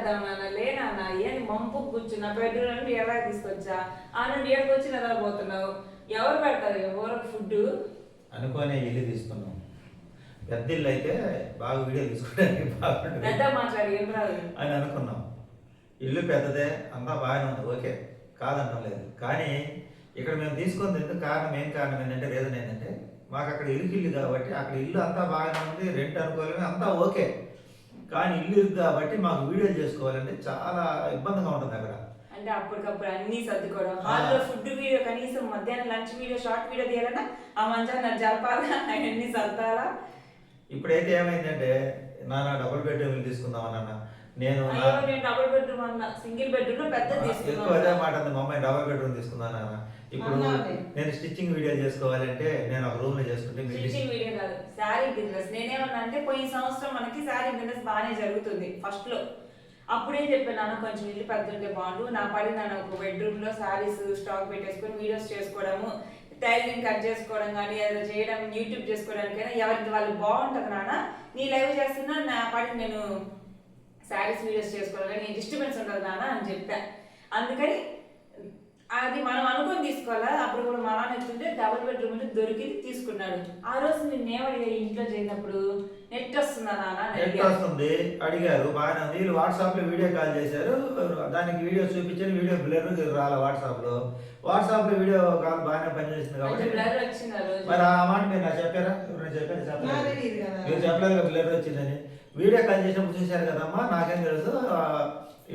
చేద్దాం నాన్న లేనా ఏంది మంపు కూర్చున్నా బెడ్రూమ్ నుండి ఎలా తీసుకొచ్చా ఆ నుండి ఏడుకు వచ్చి నిద్రపోతున్నావు ఎవరు పెడతారు ఎవరికి ఫుడ్ అనుకోనే ఇల్లు తీసుకున్నాం. పెద్ద ఇల్లు అయితే బాగా వీడియో తీసుకోవడానికి బాగుంటుంది పెద్ద మాట్లాడి ఏం రాదు అని అనుకున్నాం. ఇల్లు పెద్దదే అంతా బాగానే ఉంది, ఓకే కాదంటాం లేదు. కానీ ఇక్కడ మేము తీసుకుంది ఎందుకు కారణం ఏంటంటే రీజన్ ఏంటంటే మాకు అక్కడ ఇల్లు కాబట్టి అక్కడ ఇల్లు అంతా బాగానే ఉంది, రెంట్ అనుకోలేమే అంతా ఓకే. కానీ ఇల్లు ఇరుకు కాబట్టి మాకు వీడియోలు చేసుకోవాలంటే చాలా ఇబ్బందిగా ఉంటుంది అక్కడ. అంటే అప్పటికప్పుడు అన్ని సర్దుకోవడం హాల్లో ఫుడ్ వీడియో కనీసం మధ్యాహ్నం లంచ్ వీడియో షార్ట్ వీడియో తీయాలన్నా ఆ మంచాన్ని జరపాలా అవన్నీ సర్దాలా. ఇప్పుడైతే ఏమైందంటే నాన్న డబుల్ బెడ్రూమ్ తీసుకుందాం నాన్న నేను డబుల్ బెడ్రూమ్ అన్న సింగిల్ బెడ్రూమ్ పెద్ద ఎక్కువ అదే మాట మా అమ్మాయి డబుల్ బెడ్రూమ్ తీసుకుందాం నాన్న. ఇప్పుడు నేను స్టిచ్చింగ్ వీడియో చేసుకోవాలంటే నేను ఒక రూమ్ లో చేసుకుంటే స్టిచ్చింగ్ వీడియో కాదు శారీ బిజినెస్. నేనేమన్నా అంటే పోయిన సంవత్సరం మనకి శారీ బిజినెస్ బాగానే జరుగుతుంది ఫస్ట్ లో. అప్పుడేం చెప్పాను నాన్న కొంచెం ఇల్లు పెద్ద ఉంటే బాగుండు నా పడి నాన్న ఒక బెడ్రూమ్ లో శారీస్ స్టాక్ పెట్టేసుకొని వీడియోస్ చేసుకోవడము టైలింగ్ కట్ చేసుకోవడం కానీ ఏదైనా చేయడం యూట్యూబ్ చేసుకోవడానికైనా ఎవరికి వాళ్ళు బాగుంటుంది నాన్న. నీ లైవ్ చేస్తున్నా నా పడి నేను శారీస్ వీడియోస్ చేసుకోవడం కానీ డిస్టర్బెన్స్ ఉండదు నాన్న అని చెప్పా. అందుకని అది మనం అనుకొని తీసుకోవాలా. అప్పుడు కూడా మా నాన్న ఎత్తుంటే డబుల్ బెడ్రూమ్ దొరికింది తీసుకున్నాడు. ఆ రోజు నేను ఏమడిగా ఇంట్లో చేసినప్పుడు నెట్ వస్తుందా నాన్న నెట్ వస్తుంది అడిగారు బాగానే ఉంది. వీళ్ళు వాట్సాప్ లో వీడియో కాల్ చేశారు, దానికి వీడియో చూపించాను, వీడియో బ్లర్ రాలే వాట్సాప్ లో. వాట్సాప్ లో వీడియో కాల్ బాగానే పనిచేస్తుంది కాబట్టి బ్లర్ వచ్చింది. మరి ఆ మాట మీరు నాకు చెప్పారా? మీరు చెప్పలేదు బ్లర్ వచ్చిందని. వీడియో కాల్ చేసినప్పుడు చూశారు కదమ్మా నాకేం తెలుసు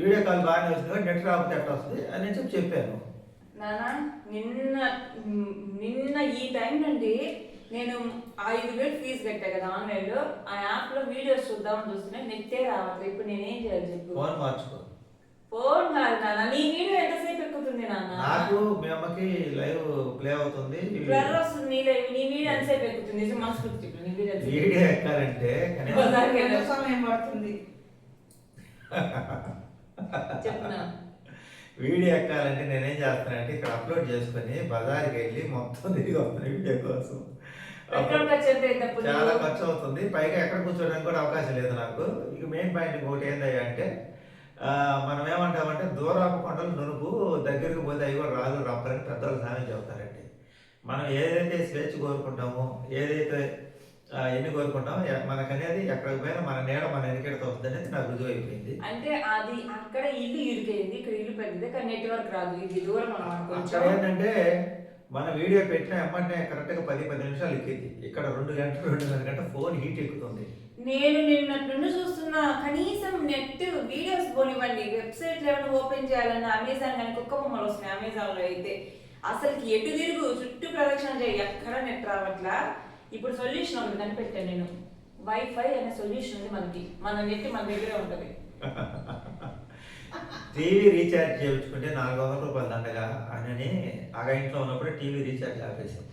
వీడియో కాల్ బాగానే వస్తుంది నెట్ రాకపోతే ఎట్లా వస్తుంది అని చెప్పాను. నానా నిన్న ఈ టైం నుండి నేను 5,000 ఫీజు కట్టా కదా ఆన్లైన్ లో. ఆ యాప్ లో వీడియోస్ చూద్దామని చూస్తున్నా నెట్టే రావట్లేదు. ఇప్పుడు నేనేం చేయాలి చెప్పు? ఫోన్ మార్చుకో. ఫోన్ కాదు నాన్న నీ వీడియో ఎంతసేపు ఎక్కుతుంది నాన్న? నాకు మీ అమ్మకి లైవ్ ప్లే అవుతుంది బ్లర్ వస్తుంది నీ లైవ్. నీ వీడియో ఎంతసేపు ఎక్కుతుంది? మనస్ఫూర్తి చెప్పు నీ వీడియో ఎక్కాలంటే సమయం పడుతుంది చెప్పునా. వీడియో ఎక్కాలంటే నేనేం చేస్తానంటే ఇక్కడ అప్లోడ్ చేసుకుని బజార్కి వెళ్ళి మొత్తం తిరిగి వస్తాను వీడియో కోసం. చాలా ఖర్చు అవుతుంది, పైగా ఎక్కడ కూర్చోడానికి కూడా అవకాశం లేదు నాకు. ఇక మెయిన్ పాయింట్ ఇంకోటి ఏందయ్యా అంటే మనం ఏమంటామంటే దూరాపు కొండలు నునుపు దగ్గరికి పోతే అవి కూడా రాజు రప్పని పెద్దలు సాయం చెబుతారండి. మనం ఏదైతే స్వేచ్ఛ కోరుకుంటామో ఏదైతే ఎన్ని కోరుకుంటాం మనకనేది ఎక్కడికి పోయినా మన నీడ మన ఎన్నికడితో వస్తుంది అనేది నాకు రుజువు అయిపోయింది. అంటే అది అక్కడ ఇల్లు ఇరికైంది, ఇక్కడ ఇల్లు పెద్దది కానీ నెట్వర్క్ రాదు. ఇది దూరం అక్కడ ఏంటంటే మన వీడియో పెట్టిన ఎమ్మంటే కరెక్ట్గా 10 నిమిషాలు ఎక్కింది. ఇక్కడ 2 గంటలు 2.5 గంటల ఫోన్ హీట్ ఎక్కుతుంది. నేను నిన్నట్టుండి చూస్తున్నా కనీసం నెట్ వీడియోస్ పోనివ్వండి వెబ్సైట్ ఏమైనా ఓపెన్ చేయాలన్నా అమెజాన్ కానీ కుక్క బొమ్మలు వస్తున్నాయి అమెజాన్ లో అయితే అసలుకి ఎటు తిరుగు చుట్టూ ప్రదక్షిణ చేయి ఎక్కడ నెట్ రావట్లా. ఇప్పుడు సొల్యూషన్ ఒకటి కనిపెట్టాను నేను. వైఫై అనే సొల్యూషన్ ఉంది మనకి, మన నెట్ మన దగ్గరే ఉంటుంది. టీవీ రీఛార్జ్ చేయించుకుంటే 400 రూపాయలు దండగా అని ఇంట్లో ఉన్నప్పుడు టీవీ రీఛార్జ్ ఆపేసాం.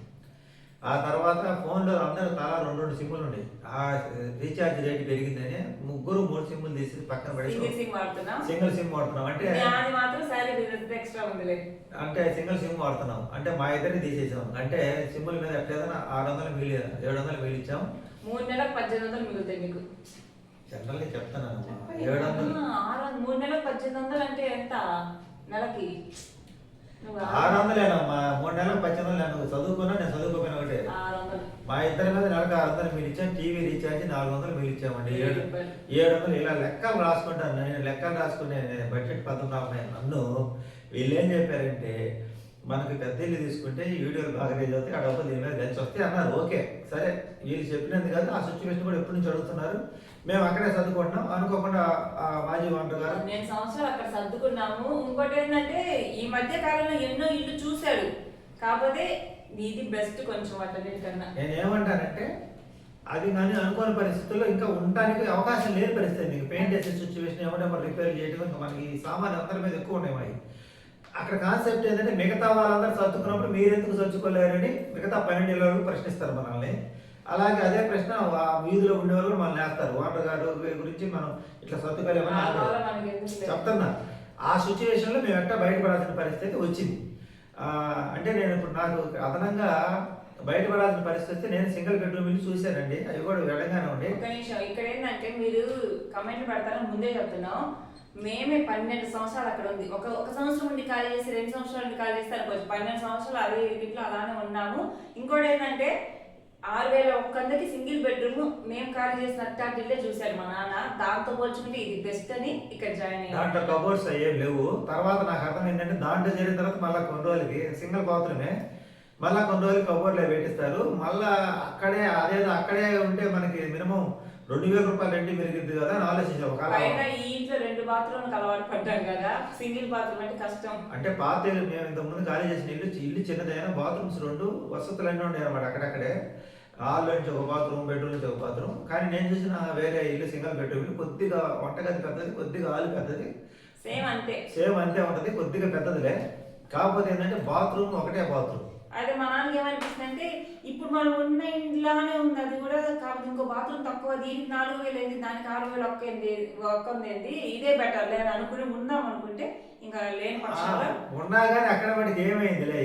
ఆ తర్వాత ఫోన్లో అందరూ తలా 2 సిమ్ములు ఉన్నాయి. ఆ రీఛార్జ్ రేట్ పెరిగిందని 3 సిమ్ములు తీసి పక్కన పడి సింగిల్ సిమ్ వాడుతున్నాం. అంటే సింగిల్ సిమ్ వాడుతున్నాం అంటే మా ఇద్దరిని తీసేసాం. అంటే సిమ్ముల మీద ఎట్లేదన్నా 600 మిగిలి 700 మిగిలిచ్చాం. 3 నెలలకు 1800 మిగులుతాయి మీకు. జనరల్గా చెప్తాను 3 నెలలకు 1800 అంటే ఎంత నెలకి? 600లేనమ్మా 3 నెలలకు 1800. నువ్వు చదువుకున్నా నేను చదువుకోపోయినా ఒకటే. మా ఇద్దరి మీద నెలకు 600 మీరు ఇచ్చాం. టీవీ రీఛార్జ్ 400 మీరు ఇచ్చామండి. 700 ఇలా లెక్కలు రాసుకుంటాను నేను. లెక్కలు రాసుకునే బడ్జెట్ పద్ధతి ఉన్నాయి. నన్ను వీళ్ళు ఏం చెప్పారంటే మనకి పెద్ద ఇల్లు తీసుకుంటే ఈ వీడియోలు బాగా రేజ్ అవుతాయి, ఆ డబ్బులు దీని మీద కలిసి వస్తాయి అన్నారు. ఓకే సరే వీళ్ళు చెప్పినందుకు కాదు ఆ సిచ్యువేషన్ కూడా ఎప్పటి నుంచి అడుగుతున్నారు. మేము అక్కడే సర్దుకుంటున్నాం అనుకోకుండా మాజీ వంట గారు నేను సంవత్సరాలు అక్కడ సర్దుకున్నాము. ఇంకోటి ఏంటంటే ఈ మధ్య కాలంలో ఎన్నో ఇల్లు చూశాడు కాకపోతే ఇది బెస్ట్ కొంచెం అట్లన్నిటికన్నా. నేను ఏమంటానంటే అది కానీ అనుకోని పరిస్థితుల్లో ఇంకా ఉండడానికి అవకాశం లేని పరిస్థితి. మీకు పెయింట్ వేసే సిచ్యువేషన్ ఏమంటే మనం రిపేర్ చేయడం ఇంకా మనకి సామాన్లు అందరి మీద ఎక్కువ ఉన్నాయి. అక్కడ కాన్సెప్ట్ ఏంటంటే మిగతా వాళ్ళందరూ సర్దుకున్నప్పుడు మీరెందుకు సర్దుకోలేరని మిగతా 12 ఇళ్ళకు ప్రశ్నిస్తారు మనల్ని. అలాగే అదే ప్రశ్న ఆ వీధిలో ఉండేవాళ్ళు కూడా మనల్ని వేస్తారు. వాటర్ గార్డు గురించి మనం ఇట్లా సర్దుకోలేమని చెప్తున్నా. ఆ సిచ్యువేషన్లో మేము ఎట్టా బయటపడాల్సిన పరిస్థితి వచ్చింది. అంటే నేను ఇప్పుడు నాకు అదనంగా బయటపడాల్సిన పరిస్థితి వస్తే నేను సింగిల్ బెడ్రూమ్ ఇల్లు చూశానండి. అవి కూడా వెళ్ళగానే ఉండే. ఒక నిమిషం ఇక్కడ ఏంటంటే మీరు కమెంట్ పెడతారని ముందే చెప్తున్నాం. మేమే 12 సంవత్సరాలు అక్కడ ఉంది. ఒక సంవత్సరం ఉండి ఖాళీ చేసి 2 సంవత్సరాలు ఉండి ఖాళీ చేస్తే అనుకోవచ్చు. 12 సంవత్సరాలు అదే ఇంట్లో అలానే ఉన్నాము. ఇంకోటి ఏంటంటే 6,000 ఒక్కందరికి సింగిల్ బెడ్రూమ్ మేము ఖాళీ చేసిన అట్టాటిల్లే చూశాడు మా నాన్న. దాంతో పోల్చుకుంటే ఇది బెస్ట్ అని ఇక్కడ జాయిన్ అయ్యాను. దాంట్లో కబోర్డ్స్ ఏం లేవు. తర్వాత నాకు అర్థం ఏంటంటే దాంట్లో చేరిన తర్వాత మళ్ళీ కొన్ని రోజులకి సింగిల్ బాత్రూమే, మళ్ళీ కొన్ని రోజులకి కబోర్డ్లో పెట్టిస్తారు. మళ్ళీ అక్కడే ఉంటే మనకి మినిమం 2,000 రూపాయలు రెంట్ పెరిగింది కదా అని ఆలోచించాం. పైగా ఈ ఇంట్లో 2 బాత్రూమ్ అలవాటు పడ్డాం కదా, సింగిల్ బాత్రూమ్ అంటే కష్టం. అంటే పాత మేము ఇంతకుముందు ఖాళీ చేసిన ఇల్లు చిన్నదైనా బాత్రూమ్స్ 2 వసతులన్నీ ఉన్నాయి అనమాట. అక్కడక్కడే హాల్ నుంచి ఒక బాత్రూమ్, బెడ్రూమ్ నుంచి ఒక బాత్రూమ్. కానీ నేను చూసిన వేరే ఇల్లు సింగిల్ బెడ్రూమ్ కొద్దిగా వంటగది పెద్దది, కొద్దిగా హాల్ పెద్దది, సేమ్ అంతే ఉంటది, కొద్దిగా పెద్దదిలే. కాకపోతే ఏంటంటే బాత్రూమ్ ఒకటే బాత్రూమ్. అదే మా నాన్నకి ఏమనిపిస్తుంది అంటే ఇప్పుడు మనం ఉన్న ఇంట్లోనే ఉంది అది కూడా, కాబట్టి ఇంకో బాత్రూమ్ తక్కువ, దీనికి 4,000 అయింది, దానికి 6,000 ఒక్కంది, ఇదే బెటర్ లేదు అనుకుని ఉందాం అనుకుంటే ఇంకా లేని పక్షంలో ఉన్నా కానీ అక్కడ వాడికి ఏమైందిలే,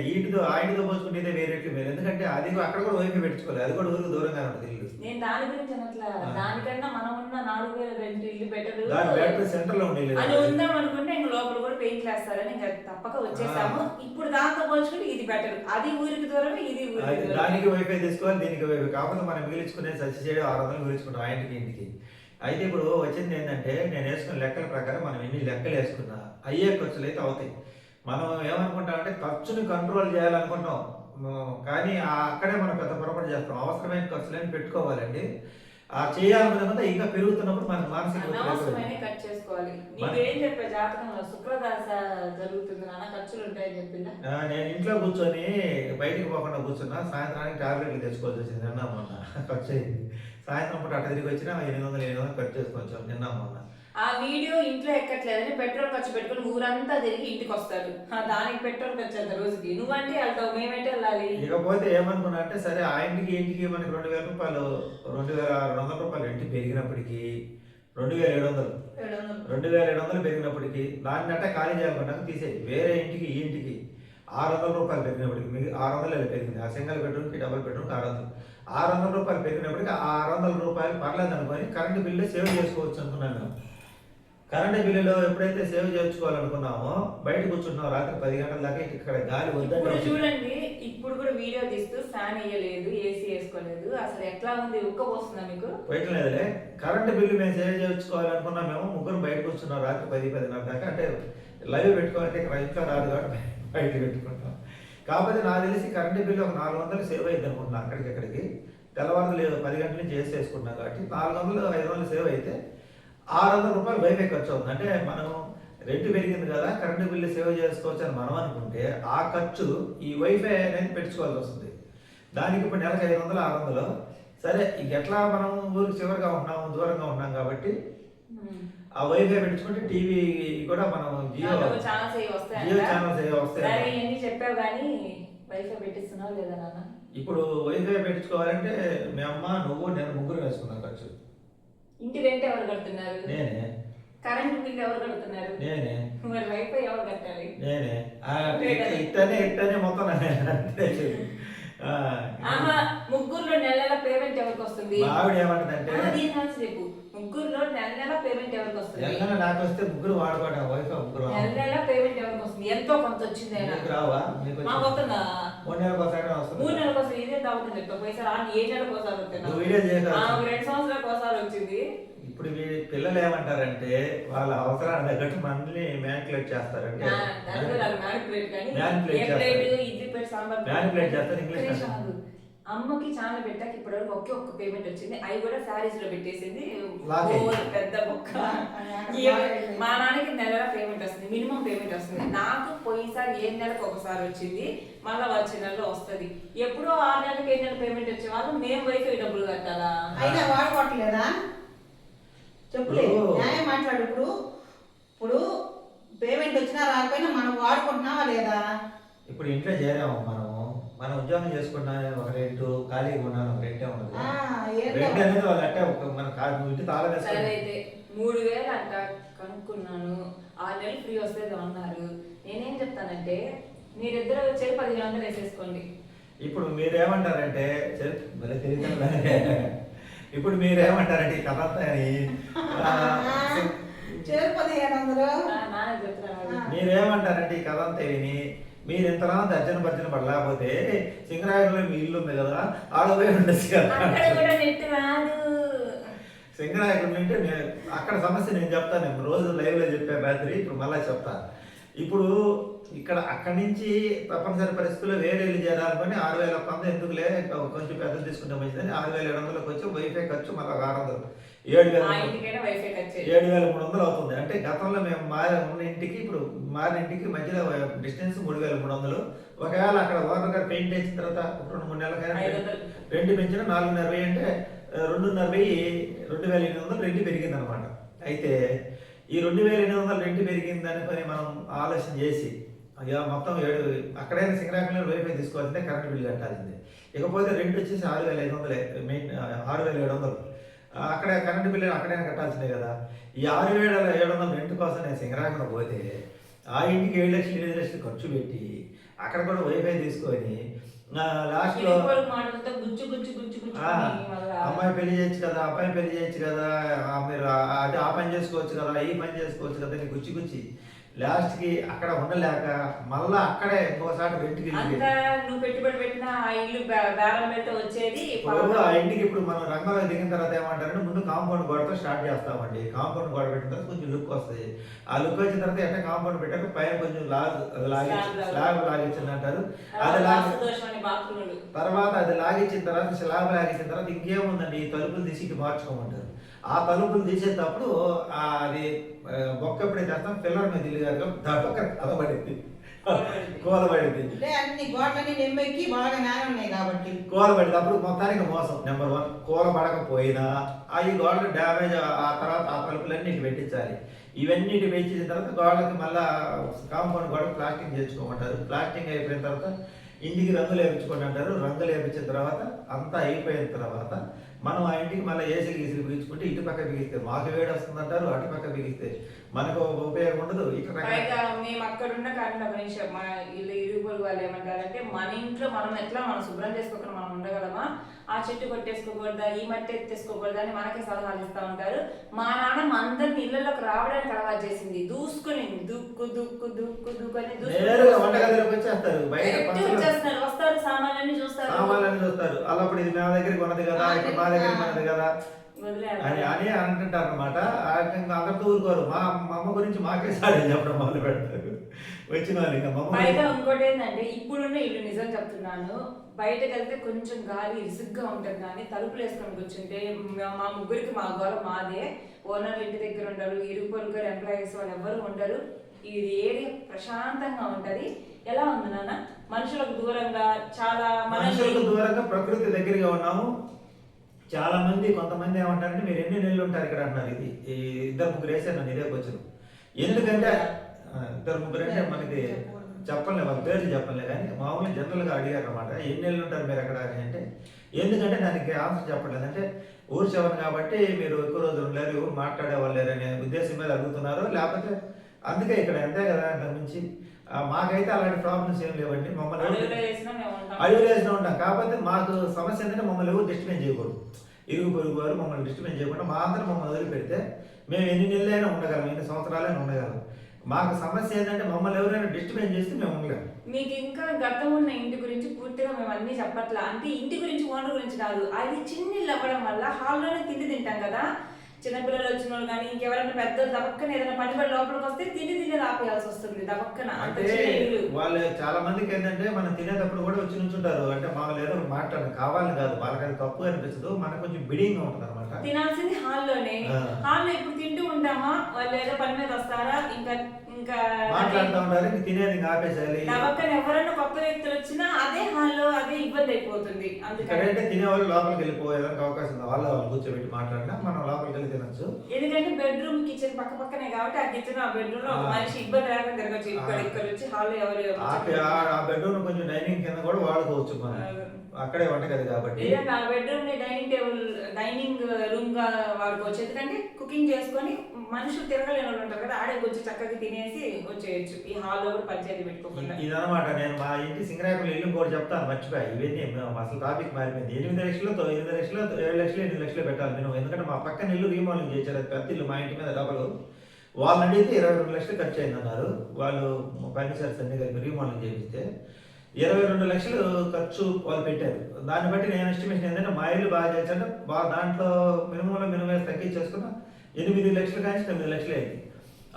ఆయనతో పోల్చుకుంటే ఇదే వేరే మేలు. ఎందుకంటే అది అక్కడ కూడా వైపు పెట్టుకోలేదు, అది కూడా ఊరికి దూరంగా ఉంటుంది ఇల్లు. నేను దాని గురించి అనట్లా, దానికన్నా మనం ఉన్న 4,000 రెంట్ ఇల్లు బెటర్ సెంటర్ లో ఉండేది అని ఉందాం అనుకుంటే ఇంకా లోపల కూడా పెయింట్ వేస్తారని ఇంకా తప్పక వచ్చేసాము. ఇప్పుడు దాంతో పోల్చుకుంటే ఇది బెటర్, అది ఊరికి దూరం, ఇది ఊరికి దూరం. దానికి వైఫై తీసుకోవాలి, దీనికి వైఫై. కాకపోతే మనం మిగిలించుకునే సర్చ్ చేయడం 600 మిగిలించుకుంటాం ఆ ఇంటికి. అయితే ఇప్పుడు వచ్చింది ఏంటంటే నేను వేసుకున్న లెక్కల ప్రకారం మనం ఎన్ని లెక్కలు వేసుకున్నా అయ్యే ఖర్చులు అయితే అవుతాయి. మనం ఏమనుకుంటాం అంటే ఖర్చుని కంట్రోల్ చేయాలనుకుంటాం, కానీ అక్కడే మనం పెద్ద పొరపాటు చేస్తాం. అవసరమైన ఖర్చులని పెట్టుకోవాలండి. ఆ చేయాలనుకున్న ఇంకా పెరుగుతున్నప్పుడు మనకు మానసిక అనవసరమైన ఖర్చు చేసుకోవాలి. నీకేం చెప్పే జాతకంలో శుక్రదశ జరుగుతుంది నాన్న, ఖర్చులు ఉంటాయని చెప్పిందా? నేను ఇంట్లో కూర్చొని బయటికి పోకుండా కూర్చున్నా, సాయంత్రానికి టాబ్లెట్లు తెచ్చుకోవాల్సి వచ్చింది. నిన్న మొన్న ఖర్చు అయింది. సాయంత్రం పూట అట్ట తిరిగి వచ్చినా 800 ఖర్చు చేసుకోవచ్చు నిన్న మొన్న. ఆ వీడియో ఇంట్లో ఎక్కట్లేదని పెట్రోల్ ఖర్చు పెట్టుకుని ఊరంతా తిరిగి ఇంటికి వస్తారు. దానికి పెట్రోల్ ఖర్చు అంత రోజుకి, నువ్వంటే వెళ్తావు, మేమైతే వెళ్ళాలి. ఇకపోతే ఏమనుకున్నా అంటే సరే ఆ ఇంటికి మనకి 2,000 రూపాయలు, 2,600 రూపాయలు ఇంటికి పెరిగినప్పటికీ 2,700 పెరిగినప్పటికీ దాన్ని అంటే ఖాళీ చేయాలనుకున్నాక తీసేది. వేరే ఇంటికి ఈ ఇంటికి 600 రూపాయలు పెరిగినప్పటికి 600 పెరిగింది. ఆ సింగిల్ బెడ్రూమ్కి డబుల్ బెడ్రూమ్కి 600 రూపాయలు పెరిగినప్పటికీ ఆ 600 రూపాయలు పర్లేదు అనుకొని కరెంటు బిల్లు సేవ్ చేసుకోవచ్చు అనుకున్నాను. కరెంటు బిల్లులో ఎప్పుడైతే సేవ్ చేసుకోవాలనుకున్నామో బయట కూర్చున్నాం రాత్రి 10 గంటల దాకా, ఇక్కడ గాలి వద్దంటే చూడండి. ఇప్పుడు కూడా వీడియో తీస్తూ ఫ్యాన్ వేయలేదు, ఏసీ వేసుకోలేదు, అసలు ఎట్లా ఉంది, ఉక్క పోస్తుందా మీకు? పోయట్లేదులే. కరెంటు బిల్లు మేము సేవ్ చేసుకోవాలనుకున్నాం. మేము ముగ్గురు బయట కూర్చున్నాం రాత్రి 10-10:30 దాకా. అంటే లైవ్ పెట్టుకోవాలంటే ఇక్కడ ఇంట్లో రాదు కాబట్టి బయట పెట్టుకుంటాం. కాకపోతే నాకు తెలిసి కరెంటు బిల్లు ఒక 400 సేవ్ అయింది అనుకుంటున్నాను. అక్కడికి తెల్లవారు 10 గంటల నుంచి వేసుకుంటున్నాం కాబట్టి 400-500 సేవ్ అయితే 600 రూపాయలు వైఫై ఖర్చు అవుతుంది. అంటే మనం రెంట్ పెరిగింది కదా, కరెంటు బిల్లు సేవ్ చేసుకోవచ్చు అని మనం అనుకుంటే ఆ ఖర్చు ఈ వైఫై అనేది పెట్టుకోవాల్సి వస్తుంది. దానికి ఇప్పుడు నెలకు 500-600. సరే ఎట్లా మనం ఊరికి చివరిగా ఉంటున్నాము, దూరంగా ఉన్నాం కాబట్టి ఆ వైఫై పెట్టుకుంటే టీవీ కూడా మనం జియో ఛానల్స్ వస్తాయి. చెప్పావు కానీ వైఫై పెట్టిస్తున్నావు లేదా నాన్న? ఇప్పుడు వైఫై పెట్టించుకోవాలంటే మీ అమ్మ నువ్వు నేను ముగ్గురు వేసుకున్నాం ఖర్చు. ఇంటి రెంట్ ఎవరు కడుతున్నారు? నేనే. కరెంట్ బిల్ ఎవరు కడుతున్నారు? నేనే. మరి వైఫై ఎవరు కట్టాలి? నేనే. ఇట్టనే మొత్తం ముగ్గురులో నెల పేమెంట్ ఎవరికి వస్తుంది? ఆవిడ ఏమంటదంటే చెప్పు, ముగ్గురులో నెల పేమెంట్ ఎవరికి వస్తుంది? నెల నాకు వస్తే ముగ్గురు వాడుకోవడం వైఫై ముగ్గురు. నెల పేమెంట్ ఎవరికి వస్తుంది? ఎంతో కొంత వచ్చింది. రావా? మాకు వస్తుందా? 3 నెలలకు ఒకసారి వస్తుంది. 3 నెలలకు వస్తుంది. ఇదే దావుతుంది చెప్తా. పోయిసారి 7 నెలలకు ఒకసారి వస్తుంది. 2 సంవత్సరాలకు ఒకసారి వచ్చింది. ఇప్పుడు పిల్లలు ఏమంటారంటే వాళ్ళ అవసరాన్ని తగ్గట్టు మనల్ని మ్యానిపులేట్ చేస్తారంటే అమ్మకి ఛానల్ పెట్టాక ఇప్పటివరకు ఒక్క పేమెంట్ వచ్చింది, అవి కూడా శారీస్ లో పెట్టేసింది. పెద్ద బొక్క. మా నాన్నకి నెల పేమెంట్ వస్తుంది, మినిమం పేమెంట్ వస్తుంది. నాకు పోయినసారి 7 నెలలకు ఒకసారి వచ్చింది, మళ్ళీ వచ్చే నెలలో వస్తుంది. ఎప్పుడో 6 నెలలకు 7 నెలల పేమెంట్ వచ్చే వాళ్ళు మేము వైఫై డబ్బులు కట్టాలా? అయినా వాడుకోవట్లేదా? చెప్పులే న్యాయం మాట్లాడు. ఇప్పుడు పేమెంట్ వచ్చినా రాకపోయినా మనం వాడుకుంటున్నావా లేదా? ఇప్పుడు ఇంట్లో చేరాము మనం ఉద్యోగం చేసుకున్నా ఒక రేటు, ఖాళీగా ఉన్నాను ఒక రేటే ఉండదు. రెంట్ అనేది వాళ్ళు అంటే మన ఇంటి తాళం వేస్తారు. అయితే 3,000 అంట కనుక్కున్నాను, 6 నెలలు ఫ్రీ వస్తుంది అన్నారు. నేనేం చెప్తానంటే మీరిద్దరు వచ్చి 1500 వేసేసుకోండి. ఇప్పుడు మీరేమంటారంటే ఇప్పుడు మీరేమంటారంటే ఈ కథ చేరు 1500 ఇలాంటి కథ అంతా విని మీరు ఇంతలా తర్జన భర్జన పడలేకపోతే సింగరాయకులో మీ ఇల్లు ఉంది కదా ఆడపోయి ఉండొచ్చు కదా. అక్కడ కూడా నెట్ రాదు. సింగరాయకుడు అంటే అక్కడ సమస్య నేను చెప్తాను, నేను రోజు లైవ్లో చెప్పాను రాత్రి, ఇప్పుడు మళ్ళీ చెప్తాను. ఇప్పుడు ఇక్కడ అక్కడి నుంచి తప్పనిసరి పరిస్థితుల్లో వేరే ఇల్లు చేరాలనుకొని 6,100 ఎందుకులే కొంచెం పెద్దలు తీసుకుంటే మంచిదని 6,700కి వచ్చి వైఫై ఖర్చు మళ్ళీ 600, 7,300 అవుతుంది. అంటే గతంలో మేము ఉన్న ఇంటికి ఇప్పుడు మారిన ఇంటికి మధ్యలో డిస్టెన్స్ 3,300. ఒకవేళ అక్కడ ఓనర్ గారు పెయింట్ వేసిన తర్వాత 2-3 నెలలకైనా రెంట్ పెంచిన 4,500 అంటే 2,800 రెంట్ పెరిగింది అనమాట. అయితే ఈ 2,800 రెంట్ పెరిగింది అనుకొని మనం ఆలోచన చేసి అయ్యా మొత్తం 7 అక్కడైనా సింగరాకులో వైఫై తీసుకోవాల్సిందే, కరెంట్ బిల్ కట్టాల్సిందే. ఇకపోతే రెంట్ వచ్చేసి 6,500 మెయిన్ 6,700. అక్కడ కరెంట్ బిల్లు అక్కడైనా కట్టాల్సిందే కదా. ఈ 6,700 రెంట్ కోసం నేను సింగరాకులో పోతే ఆ ఇంటికి 7 లక్షలు 8 లక్షలు ఖర్చు పెట్టి అక్కడ కూడా వైఫై తీసుకొని లాస్ట్లో అమ్మాయి పెళ్లి చేయొచ్చు కదా, అబ్బాయి పెళ్లి చేయొచ్చు కదా, మీరు అది ఆ పని చేసుకోవచ్చు కదా, ఈ పని చేసుకోవచ్చు కదా అని గుచ్చి లాస్ట్కి అక్కడ ఉండలేక మళ్ళా అక్కడే ఇంకోసారి రెంట్కి నువ్వు పెట్టుబడి పెట్టిన ఆ ఇల్లు బేరం పెడితే వచ్చేది. ఆ ఇంటికి ఇప్పుడు మనం రంగంలో దిగిన తర్వాత ఏమంటారంటే ముందు కాంపౌండ్ గోడతో స్టార్ట్ చేస్తామండి. కాంపౌండ్ గోడ పెట్టిన తర్వాత కొంచెం లుక్ వస్తుంది. ఆ లుక్ వచ్చిన తర్వాత ఎట్లా కాంపౌండ్ పెట్టాక పైన కొంచెం స్లాబ్ లాగించింది అంటారు. అది తర్వాత అది లాగించిన తర్వాత స్లాబ్ లాగించిన తర్వాత ఇంకేముందండి, ఈ తలుపులు తీసి ఇటు మార్చుకోమంటారు. ఆ తలుపులు తీసేటప్పుడు అది బొక్క ఎప్పుడైతే వేస్తాం పిల్లల మీద ఇల్లు కాదు దప్పక కలబడింది, కూలబడింది. కూలబడింది. అప్పుడు మొత్తానికి మోసం. నెంబర్ 1 కూలబడకపోయినా ఈ గోడలు డ్యామేజ్ ఆ తర్వాత ఆ తలుపులన్నీ ఇటు పెట్టించాలి. ఇవన్నీ ఇటు పెట్టించిన తర్వాత గోడలకి మళ్ళీ కాంపౌండ్ గోడకు ప్లాస్టింగ్ చేసుకోమంటారు. ప్లాస్టింగ్ అయిపోయిన తర్వాత ఇంటికి రంగులు వేయించుకోండి అంటారు. రంగులు వేయించిన తర్వాత అంతా అయిపోయిన తర్వాత మనం ఆ ఇంటికి మళ్ళీ ఏసీ గీసీలు బిగించుకుంటే ఇటు పక్క బిగిస్తే మాకు వేడి వస్తుంది అంటారు, అటు పక్క బిగిస్తే మనకు ఉపయోగం ఉండదు. మేము అక్కడ ఉన్న కారణం మా ఇల్లు ఇరుగుపొరుగు వాళ్ళు ఏమంటారంటే మన ఇంట్లో మనం ఎట్లా మనం శుభ్రం చేసుకోకుండా మనం ఉండగలమా, ఆ చెట్టు కొట్టేసుకోకూడదా, ఈ మట్టి ఎత్తేసుకోకూడదా అని మనకే సలహాలు ఇస్తూ ఉంటారు. మా నాన్న అందరిని ఇళ్లలోకి రావడానికి అలవాటు చేసింది. దూసుకుని దుక్కు దుక్కు దుక్కు దుక్కు అని వచ్చేస్తారు. వస్తారు సామాన్లన్నీ చూస్తారు అలా ఇప్పుడు ఇది మా దగ్గరికి ఉన్నది కదా, ఇప్పుడు మా దగ్గరికి ఉన్నది కదా అని అంటుంటారు అనమాట. అందరితో ఊరుకోరు. మా అమ్మ గురించి మాకే సారీ చెప్పడం మొదలు పెడతారు వచ్చిన వాళ్ళు. ఇంకా ఇంకోటి ఏంటంటే ఇప్పుడున్న ఇల్లు నిజం చెప్తున్నాను, బయటకు వెళ్తే కొంచెం గాలి ఇసుగ్గా ఉంటుంది కానీ తలుపులు వేసుకొని కూర్చుంటే మా ముగ్గురికి మా గోల మాదే. ఓనర్లు ఇంటి దగ్గర ఉండరు, ఇరుగు పొరుగు ఎంప్లాయీస్ వాళ్ళు ఎవరు ఉండరు. ఈ ఏరియా ప్రశాంతంగా ఉంటది. ఎలా ఉంది నాన్న? మనుషులకు దూరంగా, చాలా మనుషులకు దూరంగా, ప్రకృతి దగ్గరగా ఉన్నాము. చాలా మంది కొంతమంది ఏమంటారంటే మీరు ఎన్ని నెలలు ఉంటారు ఇక్కడ అంటున్నారు. ఇది 2-3 వేసాను నన్ను ఇదే వచ్చాను. ఎందుకంటే 2-3 అంటే మనకి చెప్పలే, వాళ్ళ పేర్లు చెప్పలే కానీ మామూలుగా జనరల్గా అడిగారు అనమాట, ఎన్ని నెలలు ఉంటారు మీరు అక్కడ అని. అంటే ఎందుకంటే దానికి ఆన్సర్ చెప్పలేదు. అంటే ఊరు చివరి కాబట్టి మీరు ఎక్కువ రోజులు ఉండలేరు, ఎవరు మాట్లాడేవాళ్ళు లేరు అనే ఉద్దేశం మీద అడుగుతున్నారు. లేకపోతే అందుకే ఇక్కడ అంతే కదా. దాని నుంచి మాకైతే అలాంటి ప్రాబ్లమ్స్ ఏం లేవండి. మమ్మల్ని అడుగులు వేసినా ఉంటాం. కాకపోతే మాకు సమస్య ఏంటంటే మమ్మల్ని ఎవరు డిస్టర్బెన్స్ చేయకూడదు. ఇరుగు పొరుగు వారు మమ్మల్ని డిస్టర్బెన్స్ చేయకుండా మా అందరూ మమ్మల్ని వదిలిపెడితే మేము ఎన్ని నెలలైనా ఉండగలం, ఎన్ని సంవత్సరాలైనా ఉండగలం. మాకు సమస్య ఏంటంటే మమ్మల్ని ఎవరైనా డిస్టర్బెన్స్ చేస్తే మేము ఉండలేము. మీకు ఇంకా గతం ఉన్న ఇంటి గురించి పూర్తిగా మేము అన్ని చెప్పట్లా. అంటే ఇంటి గురించి ఓనర్ గురించి కాదు, అది చిన్న ఇల్లు అవ్వడం వల్ల హాల్లోనే తిండి తింటాం కదా. చిన్నపిల్లలు వచ్చిన వాళ్ళు కానీ ఇంకెవరైనా పెద్దలు దబక్కన ఏదైనా పని పడి లోపలికి వస్తే తిని ఆపేయాల్సి వస్తుంది దబక్కన. అంటే వాళ్ళు చాలా మందికి ఏంటంటే మనం తినేటప్పుడు కూడా వచ్చి నుంచుంటారు. అంటే మాకు ఏదో మాట్లాడడం కావాలని కాదు, వాళ్ళకి అది తప్పు అనిపించదు, మనకు కొంచెం బిడింగ్ గా ఉంటుంది అనమాట. తినాల్సింది హాల్లోనే. హాల్లో ఇప్పుడు తింటూ ఉంటామా, వాళ్ళు ఏదో పని మీద వస్తారా, ఇంకా మాట్లాడుతూ ఉంటారు, తినేది ఆపేసాలి. దబక్కన ఎవరైనా కొత్త వ్యక్తులు వచ్చినా అదే హాల్లో అదే ఇబ్బంది అయిపోతుంది. అందుకంటే తినేవాళ్ళు లోపలికి వెళ్ళిపోయేదానికి అవకాశం ఉంది. వాళ్ళు కూర్చోబెట్టి మాట్లాడినా మనం లోపలికి వెళ్ళి తినచ్చు. ఎందుకంటే బెడ్రూమ్ కిచెన్ పక్క పక్కనే కాబట్టి ఆ కిచెన్ ఆ బెడ్రూమ్ లో మనిషి ఇబ్బంది లేకుండా తిరగచ్చు. ఇక్కడ వచ్చి హాల్లో ఎవరు ఆ బెడ్రూమ్ కొంచెం డైనింగ్ కింద కూడా వాడుకోవచ్చు మనం, అక్కడే వంటగది కాబట్టి. ఆ బెడ్రూమ్ ని డైనింగ్ టేబుల్ డైనింగ్ రూమ్ గా వాడుకోవచ్చు. ఎందుకంటే కుకింగ్ చేసుకొని మనుషులు తిరగలేని వాళ్ళు ఉంటారు కదా, ఆడే వచ్చి చక్కగా తినేసి వచ్చేయచ్చు. ఈ హాల్లో కూడా పంచాయతీ పెట్టుకోకుండా. ఇదనమాట. నేను మా ఇంటి సింగరాకులు ఇల్లు కూడా చెప్తాను, మర్చిపోయి. ఇవన్నీ అసలు టాపిక్ మారిపోయింది. 8 లక్షలు 8 లక్షలు 7 లక్షలు 8 లక్షలు పెట్టాలి నేను. ఎందుకంటే మా పక్కన ఇల్లు రీమోడలింగ్ చేశారు. అది పెద్ద ఇల్లు, మా ఇంటి మీద డబల్. వాళ్ళని అడిగితే 22 లక్షలు ఖర్చు అయిందన్నారు. వాళ్ళు ఫర్నిచర్స్ అన్ని కలిపి రీమోడలింగ్ చేపిస్తే 22 లక్షలు ఖర్చు వాళ్ళు పెట్టారు. దాన్ని బట్టి నేను ఎస్టిమేషన్ ఏంటంటే మా ఇల్లు బాగా చేశాను, దాంట్లో మినిమం తగ్గించేసుకున్న 8 లక్షలు కానీ 9 లక్షలు అయింది.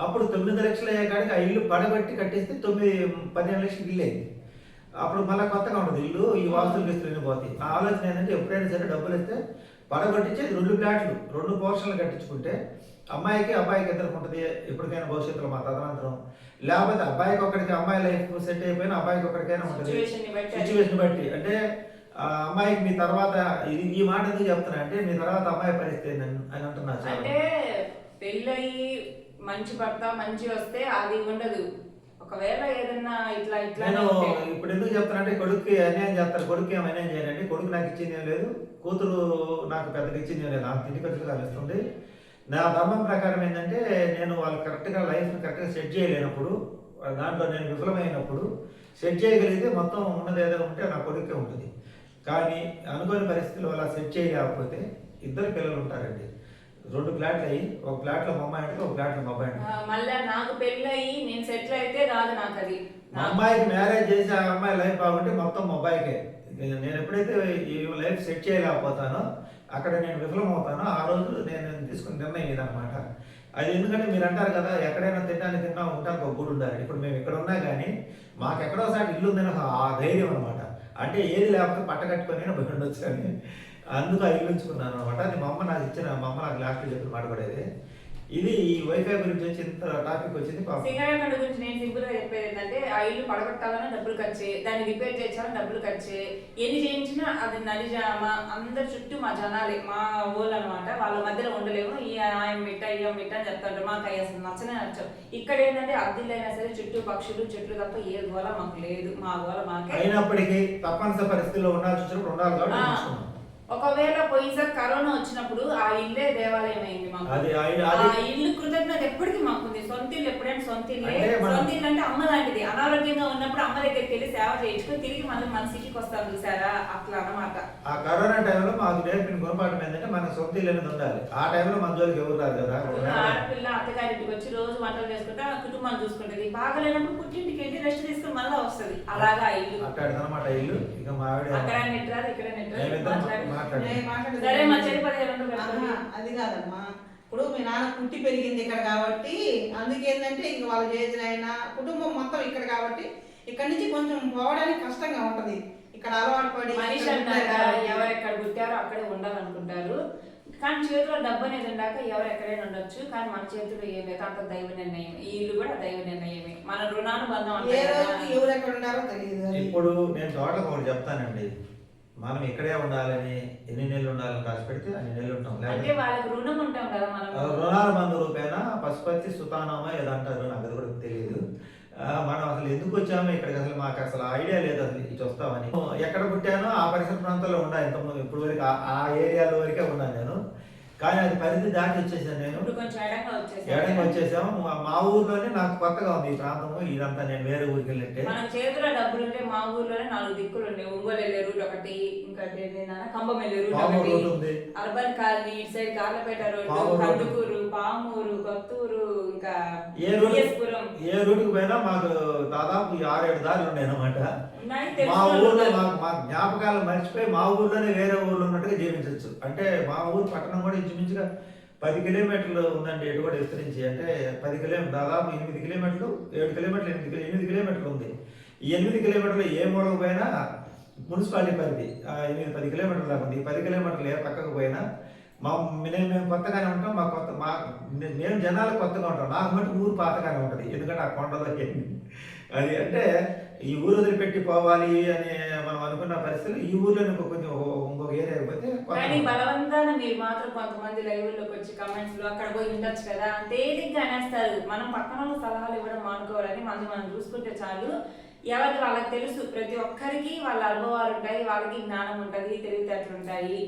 అప్పుడు 9 లక్షలు అయ్యే కాడికి ఆ ఇల్లు పడగొట్టి కట్టిస్తే 15 లక్షలు ఇల్లు అయింది. అప్పుడు మళ్ళీ కొత్తగా ఉంటుంది ఇల్లు, ఈ వాస్తులు ఇస్తున్న పోతాయి. నా ఆలోచన ఏంటంటే ఎప్పుడైనా సరే డబ్బులు ఇస్తే పడగొట్టించి 2 ఫ్లాట్లు 2 పోర్షన్లు కట్టించుకుంటే అమ్మాయికి అబ్బాయికి ఇద్దరికి ఉంటుంది ఎప్పటికైనా భవిష్యత్తులో మా తదనంతరం. లేకపోతే అబ్బాయికి ఒకరికి అమ్మాయి లైఫ్ సెట్ అయిపోయినా అబ్బాయికి ఒకరికైనా ఉంటుంది సిచ్యువేషన్ బట్టి. అంటే అమ్మాయికి మీ తర్వాత ఈ మాట ఎందుకు చెప్తున్నా అంటే మీ తర్వాత అమ్మాయి పరిస్థితి అని అంటున్నా. అంటే పెళ్ళయి మంచి భర్త మంచి వస్తే అది ఉండదు. ఒకవేళ ఏదన్నా ఇట్లా నేను ఇప్పుడు ఎందుకు చెప్తాను అంటే కొడుకుకి అన్యాయం చేస్తారు, కొడుకు ఏం అన్యాయం చేయాలంటే కొడుకు నాకు ఇచ్చింది ఏం లేదు, కూతురు నాకు పెద్దగా ఇచ్చింది ఏం లేదు, నాకు తిండి ఖర్చులు కలుస్తుంది. నా ధర్మం ప్రకారం ఏంటంటే నేను వాళ్ళు కరెక్ట్గా లైఫ్ని కరెక్ట్గా సెట్ చేయలేనప్పుడు, దాంట్లో నేను విఫలమైనప్పుడు సెట్ చేయగలిగితే మొత్తం ఉన్నది ఏదైనా ఉంటే నా కొడుకే ఉంటుంది. కానీ అనుకోని పరిస్థితుల వల్ల సెట్ చేయలేకపోతే 2 పిల్లలు ఉంటారండి. 2 ఫ్లాట్లు అయ్యి ఒక ఫ్లాట్లో మా అమ్మాయి అంటే ఒక ఫ్లాట్లో మా అబ్బాయి అంటే మళ్ళీ నాకు పెళ్ళి అయ్యి నేను సెటిల్ అయితే రాదు నాకు అది. మా అమ్మాయికి మ్యారేజ్ చేసి ఆ అమ్మాయి లైఫ్ బాగుంటే మొత్తం మా అబ్బాయికే. నేను ఎప్పుడైతే ఈ లైఫ్ సెట్ చేయలేకపోతానో అక్కడ నేను విఫలమవుతానో ఆ రోజు నేను తీసుకున్న నిర్ణయం ఇదన్నమాట. అది ఎందుకంటే మీరు అంటారు కదా ఎక్కడైనా తిన్నా ఉంటానికి ఒక గూడు ఉండాలి. ఇప్పుడు మేము ఇక్కడ ఉన్నా కానీ మాకు ఎక్కడోసారి ఇల్లు ఉందని ఆ ధైర్యం అనమాట. అంటే ఏది లేకపోతే పట్టకట్టుకొని బయట ఉండొచ్చు అని అందుకు ఆ ఇల్లు ఉంచుకున్నాను అనమాట. అది మా అమ్మ నాకు ఇచ్చిన, మా అమ్మ నాకు లాస్ట్లో చెప్పిన మాట పడేది. ఇది ఈ వైఫై గురించి వచ్చి ఇంత టాపిక్ వచ్చింది. సింగరేణి గురించి నేను సింపుల్ గా చెప్పేది ఏంటంటే ఆ ఇల్లు పడగొట్టాలన్నా డబ్బులు ఖర్చే, దాన్ని రిపేర్ చేయించాలని డబ్బులు ఖర్చే, ఎన్ని చేయించినా అది నలిజామా అందరి చుట్టూ మా జనాలే మా ఊళ్ళు అనమాట. వాళ్ళ మధ్యలో ఉండలేము. ఈ ఆయన మిట్ట అని చెప్తారు. మాకు అవి అసలు నచ్చనే నచ్చవు. ఇక్కడ ఏంటంటే అద్దెలైనా సరే చుట్టూ పక్షులు చెట్లు తప్ప ఏ గోళ మాకు లేదు. మా గోళ మాకే. అయినప్పటికీ తప్పనిసరి పరిస్థితుల్లో ఉండాల్సి కాబట్టి ఒకవేళ పోయినసారి కరోనా వచ్చినప్పుడు ఆ ఇల్లే దేవాలయం అయింది మాకు. ఆ ఇల్లు కృతజ్ఞత ఎప్పటికీ మాకుంది. సొంత ఇల్లు ఎప్పుడైనా సొంత ఇల్లే. సొంత ఇల్లు అంటే అమ్మ లాంటిది. అనారోగ్యంగా ఉన్నప్పుడు అమ్మ దగ్గరికి వెళ్ళి సేవ చేయించుకుని తిరిగి మళ్ళీ మన సిటీకి వస్తాం చూసారా, అట్లా అన్నమాట. ఆ కరోనా టైంలో మాకు నేర్పిన గుణపాఠం ఏంటంటే మన సొంత ఇల్లు అనేది ఉండాలి. ఆ టైంలో మన జోలికి ఎవరు రాదు కదా. ఆడపిల్ల అత్తగారింటికి వచ్చి రోజు వంటలు చేసుకుంటే ఆ కుటుంబాన్ని చూసుకుంటది. బాగలేనప్పుడు పుట్టింటికి వెళ్ళి రెస్ట్ తీసుకుని మళ్ళీ వస్తుంది. అలాగా ఇల్లు అట్టాడనమాట ఇల్లు. ఇక మా అక్కడ నెట్రాదు ఇక్కడ నెట్రాదు. అది కాదమ్మా, ఇప్పుడు మీ నాన్న పుట్టి పెరిగింది ఇక్కడ కాబట్టి అందుకేంటంటే ఇంక వాళ్ళు చేసిన ఆయన కుటుంబం మొత్తం ఇక్కడ కాబట్టి ఇక్కడ నుంచి కొంచెం పోవడానికి కష్టంగా ఉంటది. ఇక్కడ అలవాటు పడి మనిషి అంటాక ఎవరెక్కడ పుట్టారో అక్కడే ఉండాలనుకుంటారు. కానీ చేతిలో డబ్బు అనేది ఉండాక ఎవరు ఎక్కడైనా ఉండొచ్చు. కానీ మన చేతిలో ఏం లేదు. అంత దైవ నిర్ణయం. ఈ ఇల్లు కూడా దైవ నిర్ణయమే. మన రుణానుబంధం అంటే ఎవరు ఎక్కడ ఉండారో తెలియదు. ఇప్పుడు నేను తోటకు ఒకటి చెప్తానండి, మనం ఇక్కడే ఉండాలని ఎన్ని నెలలు ఉండాలని రాసి పెడితే అన్ని నెలలు ఉంటాం. అంటే వాళ్ళకి రుణం ఉంటాం కదా మనం. రుణానుబంధ రూపేణ పశుపతి సుతానామా ఏదో అంటారు, నాకు అది కూడా తెలియదు. మనం అసలు ఎందుకు వచ్చామో ఇక్కడికి అసలు మాకు అసలు ఐడియా లేదు అసలు ఇటు వస్తామని. ఎక్కడ పుట్టానో ఆ పరిసర ప్రాంతాల్లో ఉన్నా ఇంతకుముందు, ఇప్పుడు వరకు ఆ ఏరియాలో వరకే ఉన్నాను నేను. కానీ అది పరిధి దాటి వచ్చేసాను నేను. ఎడంగా వచ్చేసాము. మా ఊర్లోనే నాకు కొత్తగా ఉంది ఈ ప్రాంతము. ఇదంతా నేను వేరే ఊరికి వెళ్ళినట్టే. మన చేతిలో డబ్బులు ఉంటే మా ఊర్లోనే 4 దిక్కులు ఉన్నాయి. ఒంగోలు వెళ్ళే రూట్ ఒకటి, ఇంకా ఖమ్మం వెళ్ళే రూట్ ఒకటి, అర్బన్ కాలనీ, ఇటు సైడ్ కార్లపేట రోడ్డు, కందుకూరు, పామూరు, కొత్తూరు, ఇంకా ఏ రూట్కి పోయినా మాకు దాదాపు 6-7 దారులు ఉన్నాయి అన్నమాట. మా ఊర్లో మా జ్ఞాపకాలు మర్చిపోయి మా ఊర్లోనే వేరే ఊర్లో ఉన్నట్టుగా జీవించవచ్చు. అంటే మా ఊరు పట్టణం కూడా ఇంచుమించుగా 10 కిలోమీటర్లు ఉందండి. ఎటు కూడా విస్తరించి అంటే 10 కిలోమీటర్లు, దాదాపు 8 కిలోమీటర్లు, 7 కిలోమీటర్లు, 8 కిలోమీటర్లు ఉంది. ఈ 8 కిలోమీటర్లు ఏ మూలకు పోయినా మున్సిపాలిటీ పరిధి 8-10 కిలోమీటర్లు దాకా ఉంది. 10 కిలోమీటర్లు ఏ పక్కకు పోయినా మేము కొత్తగానే ఉంటాం. మేము జనాలకు కొత్తగా ఉంటాం. నాకు మటు ఊరు పాతగానే ఉంటుంది. ఎందుకంటే ఆ కొండలో అది అంటే ఈ ఊరు వదిలిపెట్టి పోవాలి అని మనం అనుకున్న పరిస్థితులు ఈ ఊర్లో కొంచెం ఇంకొక ఏరియా అయిపోతే. కానీ బలవంతాన మీరు మాత్రం కొంతమంది లైవ్లోకి వచ్చి కమెంట్స్ లో అక్కడ పోయి ఉండొచ్చు కదా తేలిగ్గా అనేస్తారు. మనం పక్కన సలహాలు ఇవ్వడం మానుకోవాలని మనం చూసుకుంటే చాలు. ఎవరికి వాళ్ళకి తెలుసు. ప్రతి ఒక్కరికి వాళ్ళ అనుభవాలు ఉంటాయి, వాళ్ళకి జ్ఞానం ఉంటుంది, తెలివితేటలు ఉంటాయి.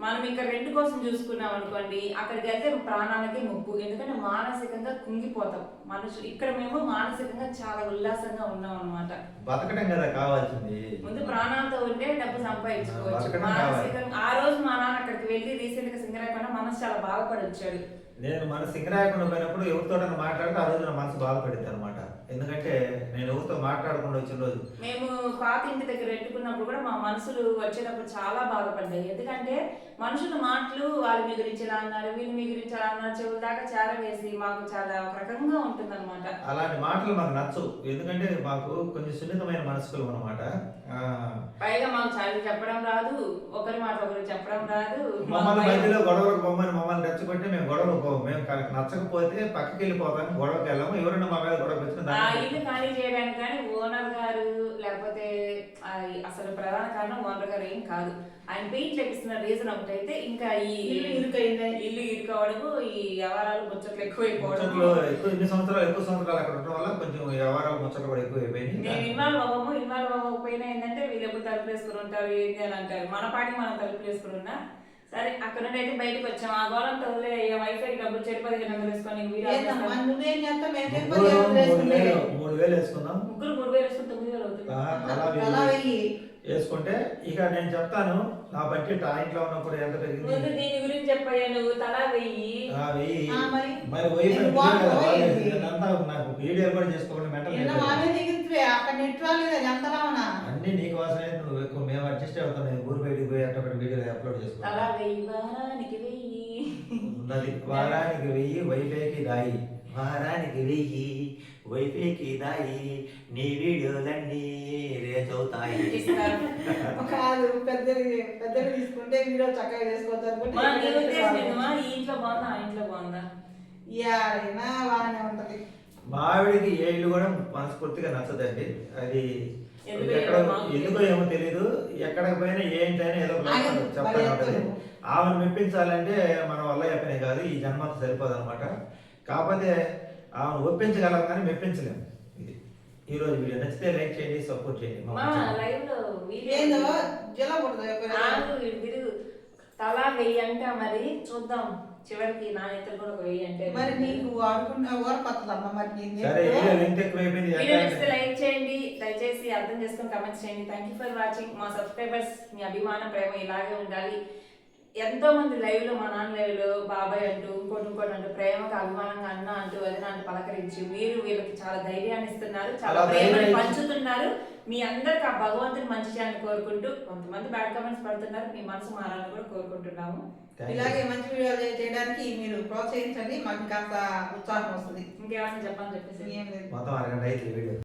మనం ఇక్కడ రెంట్ కోసం చూసుకున్నాం అనుకోండి, అక్కడికి వెళ్తే ప్రాణాలకి ముప్పు. ఎందుకంటే మానసికంగా కుంగిపోతాం మనుషులు. ఇక్కడ మేము మానసికంగా చాలా ఉల్లాసంగా ఉన్నాం అనమాట. బతకడం కదా కావాల్సింది. ముందు ప్రాణాలతో ఉంటే డబ్బు సంపాదించుకోవచ్చు. మానసికంగా ఆ రోజు మా నాన్న అక్కడికి వెళ్ళి రీసెంట్ గా సింగరాయకుండా మనసు చాలా బాధపడి వచ్చాడు. నేను మనసు సింగరాయకుండా పోయినప్పుడు ఎవరితో మాట్లాడితే ఆ రోజు నా మనసు బాధపడింది అనమాట. ఎందుకంటే నేను ఎవరితో మాట్లాడకుండా వచ్చిన రోజు మేము పాత ఇంటి దగ్గర పెట్టుకున్నప్పుడు కూడా మా మనసులు వచ్చేటప్పుడు చాలా బాధపడ్డాయి. ఎందుకంటే మనుషుల మాటలు వాళ్ళు మీ గురించి ఇలా అన్నారు, వీళ్ళు మీ గురించి అలా అన్నారు, చెవుల దాకా చాలా వేసి మాకు చాలా ఒక రకంగా ఉంటుంది అనమాట. అలాంటి మాటలు మాకు నచ్చవు. ఎందుకంటే మాకు కొంచెం సున్నితమైన మనసుకులు అనమాట. పైగా మాకు చాలా చెప్పడం రాదు, ఒకరి మాట ఒకరు చెప్పడం రాదు. మమ్మల్ని మధ్యలో గొడవలకు బొమ్మని మమ్మల్ని రెచ్చగొట్టి మేము గొడవలకు పోము. మేము నచ్చకపోతే పక్కకి వెళ్ళిపోతాం, గొడవకి వెళ్ళాము. ఎవరైనా మా మీద గొడవకి వచ్చిన ఆ ఇల్లు ఖాళీ చేయడానికి కానీ ఓనర్ గారు లేకపోతే అసలు ప్రధాన కారణం ఓనర్ గారు ఏం కాదు. ఆయన పెయింట్ లేపిస్తున్న రీజన్ ఒకటైతే ఇంకా ఈ ఇల్లు ఇరుకైంది. ఇల్లు ఇరుకోవడము, ఈ వ్యవహారాలు ముచ్చట్లు ఎక్కువైపోవడం. ఎక్కువ సంవత్సరాలు అక్కడ ఉండడం వల్ల కొంచెం వ్యవహారాలు ముచ్చట్లు కూడా ఎక్కువ అయిపోయినాయి. నేను ఇన్వాల్వ్ అవ్వకపోయినా ఏంటంటే వీళ్ళు ఎప్పుడు తలుపులు వేసుకుని ఉంటారు ఏంటి అని అంటారు. మన పాటికి మనం తలుపులు వేసుకుని ఉన్నా సరే అక్కడ నుండి అయితే బయటకు వచ్చాం. ఆ గోళంతో వైఫై డబ్బులు 10,000 వేసుకొని ఏందమ్మా, నువ్వేం చేస్తావు? మేము చెప్పేది ముగ్గురు ఏముంది వేసుకుంటే? 3,000 వేసుకుందాం. ముగ్గురు 3,000 వేసుకుని 9,000 అవుతుంది. అలా వెయ్యి. వేసుకుంటే ఇక నేను చెప్తాను నా బడ్జెట్ ఆ ఇంట్లో ఉన్నప్పుడు ఎంత ముందు పెరిగింది. దీని గురించి చెప్పాయా నువ్వు? తలా వెయ్యి. వెయ్యి మరి మరి వైఫ్ నేను వాడుకో, ఏంటి? అంతా నాకు వీడియో కూడా చేసుకోండి నిన్న మెంటల్. మా మీద దిగుతుంది అక్కడ నెట్ రాలేదు, అది ఎంతలా ఉన్నా అన్ని నీకోసమే నువ్వు ఎక్కువ మేము అడ్జస్ట్ అవుతాం. నేను ఊరు బయటికి పోయి అట్ట ఒకటి వీడియో అప్లోడ్ తలా చేసుకుంటాను. వెయ్యి, వారానికి వెయ్యి. ఉన్నది వారానికి 1000 వైఫైకి దాయి. వారానికి 1000 వైఫైకి దాయి. నీ వీడియోలన్నీ రేజ్ అవుతాయి. ఇస్తారు. కాదు, పెద్దలు తీసుకుంటే వీడియో చక్కగా చేసుకోవచ్చు మా నీ ఉద్దేశం అనుకుంటే ఏంటమ్మా? ఈ ఇంట్లో బాగుందా ఆ ఇంట్లో బాగుందా? యాడైనా బాగానే ఉంటది. మా ఆవిడకి ఏ ఇల్లు కూడా మనస్ఫూర్తిగా నచ్చదండి. అది ఎందుకో ఎక్కడ ఏమో మాకు ఎందుకో ఏమో తెలియదు. ఎక్కడికి పోయినా ఏంటైనా ఏదో ఆగదు, చెప్తాను భలే ఉంటుంది. చెప్తారు. ఆమెను మెప్పించాలంటే మన వల్ల చెప్పనే కాదు, ఈ జన్మకు సరిపోదు అనమాట. కాకపోతే ఆమెను ఒప్పించగలం కానీ మెప్పించలేము. ఇది ఈ రోజు వీడియో నచ్చితే లైక్ చేయండి, సపోర్ట్ చేయండి. మా మా ఛానల్. లైవ్ లో ఏందో వీడియో జిల్లా కొడుతుంది. ఆగు, ఇటు తిరుగు. తలా వెయ్యి అంట, మరి చూద్దాం చివరికి నా ఇద్దరు కూడా ఒక వెయ్యి అంటే. మరి నీకు ఆడుకుంటా ఓరకొత్తదమ్మా. మరి నీకు సరే వీడియో లెంత్ ఎక్కువైపోయింది. వీడియో నచ్చితే లైక్ చేయండి, దయచేసి అర్థం చేసుకొని కమెంట్స్ చేయండి. Thank you for watching. మా సబ్స్క్రైబర్స్ మీ అభిమాన ప్రేమ ఇలాగే ఉండాలి. ఎంతో మంది లైవ్ లో, మా నాన్న లైవ్ లో బాబాయ్ అంటూ ఇంకోటి అంటూ ప్రేమగా అభిమానంగా అన్న అంటూ వదిన అంటూ పలకరించి మీరు వీళ్ళకి చాలా ధైర్యాన్ని ఇస్తున్నారు, చాలా అలా ప్రేమని ధైర్యం పంచుతున్నారు. మీ అందరికి ఆ భగవంతుని మంచి చేయాలని కోరుకుంటూ, కొంతమంది బ్యాడ్ కామెంట్స్ పడుతున్నారు, మీ మనసు మారాలని కూడా కోరుకుంటున్నాము. Thank you. ఇలాగే మంచి వీడియోలు చేయడానికి మీరు ప్రోత్సహించండి, మాకు కాస్త ఉత్సాహం వస్తుంది. ఇంకేమైనా చెప్పాలని చెప్పేసి ఏం లేదు. మొత్తం 1 గంట అయితే వీడియో.